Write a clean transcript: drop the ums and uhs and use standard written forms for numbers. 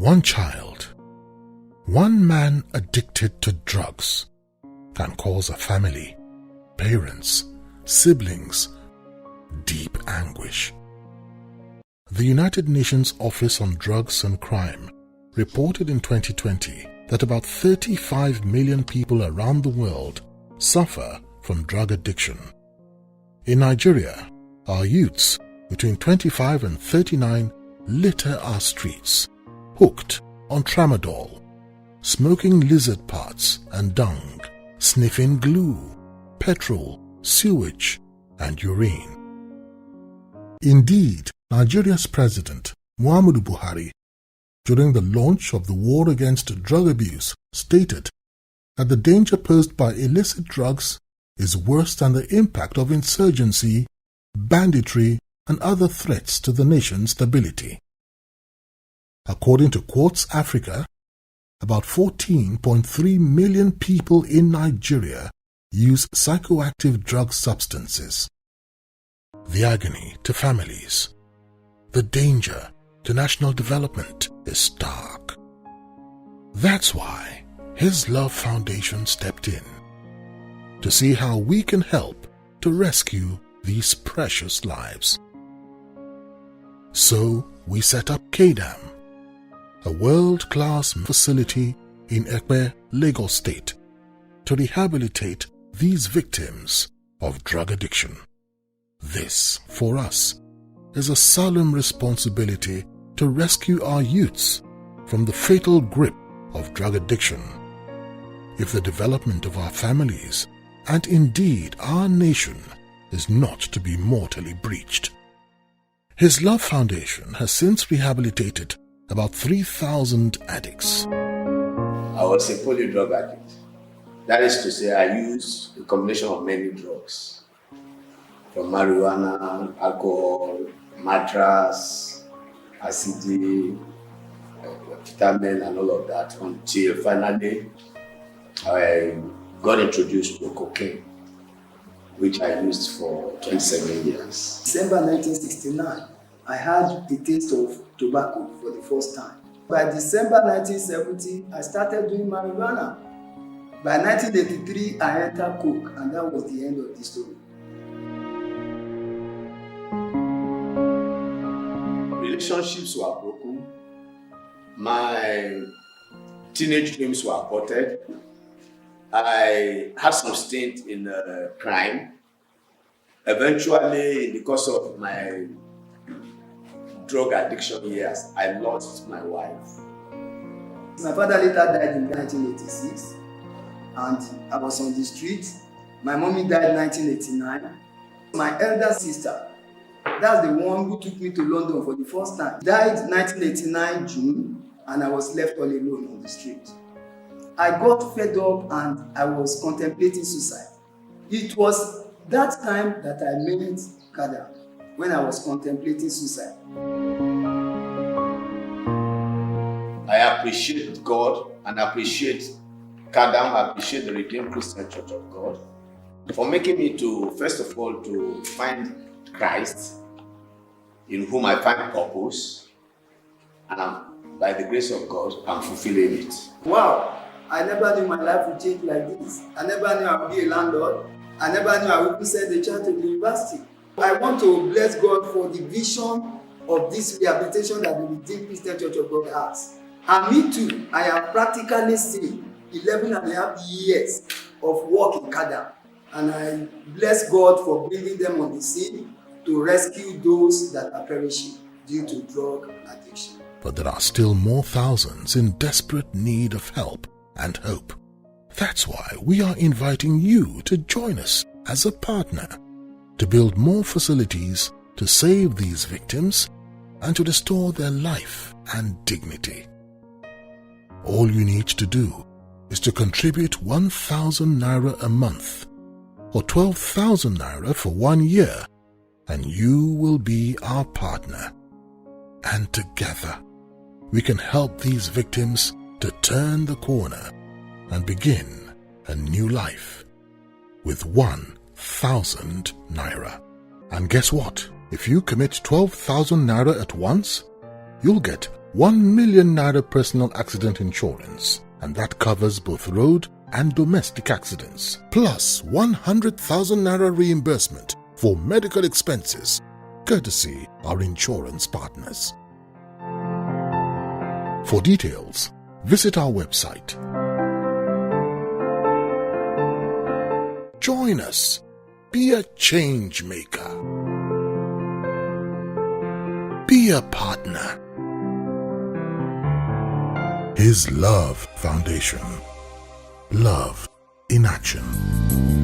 One child, one man addicted to drugs can cause a family, parents, siblings, deep anguish. The United Nations Office on Drugs and Crime reported in 2020 that about 35 million people around the world suffer from drug addiction. In Nigeria, our youths between 25 and 39 litter our streets, hooked on tramadol, smoking lizard parts and dung, sniffing glue, petrol, sewage, and urine. Indeed, Nigeria's President, Muhammadu Buhari, during the launch of the war against drug abuse, stated that the danger posed by illicit drugs is worse than the impact of insurgency, banditry, and other threats to the nation's stability. According to Quartz Africa, about 14.3 million people in Nigeria use psychoactive drug substances. The agony to families, the danger to national development is stark. That's why His Love Foundation stepped in to see how we can help to rescue these precious lives. So we set up KDAM, a world-class facility in Ekpe, Lagos State, to rehabilitate these victims of drug addiction. This, for us, is a solemn responsibility to rescue our youths from the fatal grip of drug addiction. If the development of our families, and indeed our nation, is not to be mortally breached. His Love Foundation has since rehabilitated about 3,000 addicts. I was a poly drug addict. That is to say, I used a combination of many drugs, from marijuana, alcohol, mattress, acid, vitamin, and all of that, until finally I got introduced to cocaine, which I used for 27 years. December 1969, I had a taste of tobacco for the first time. By December 1970, I started doing marijuana. By 1983, I entered coke, and that was the end of the story. Relationships were broken. My teenage dreams were aborted. I had some stint in crime. Eventually, in the course of my drug addiction years, I lost my wife. My father later died in 1986, and I was on the street. My mommy died in 1989. My elder sister, that's the one who took me to London for the first time, died in 1989 June, and I was left all alone on the street. I got fed up and I was contemplating suicide. It was that time that I met Kada, when I was contemplating suicide. I appreciate God and appreciate Kadam, I appreciate the Redeemed Christian Church of God for making me to, first of all, to find Christ, in whom I find purpose, and by the grace of God, I'm fulfilling it. Wow, I never knew my life would change like this. I never knew I would be a landlord. I never knew I would send the child to the university. I want to bless God for the vision of this rehabilitation that the Redeemed Christian Church of God has. And me too, I have practically seen 11 and a half years of work in Kada. And I bless God for bringing them on the scene to rescue those that are perishing due to drug addiction. But there are still more thousands in desperate need of help and hope. That's why we are inviting you to join us as a partner to build more facilities to save these victims and to restore their life and dignity. All you need to do is to contribute 1,000 naira a month or 12,000 naira for 1 year, and you will be our partner. And together, we can help these victims to turn the corner and begin a new life with 1,000 naira. And guess what? If you commit 12,000 naira at once, you'll get 1 million naira personal accident insurance, and that covers both road and domestic accidents, plus 100,000 naira reimbursement for medical expenses, courtesy our insurance partners. For details, visit our website. Join us. Be a change maker. Be a partner. His Love Foundation. Love in action.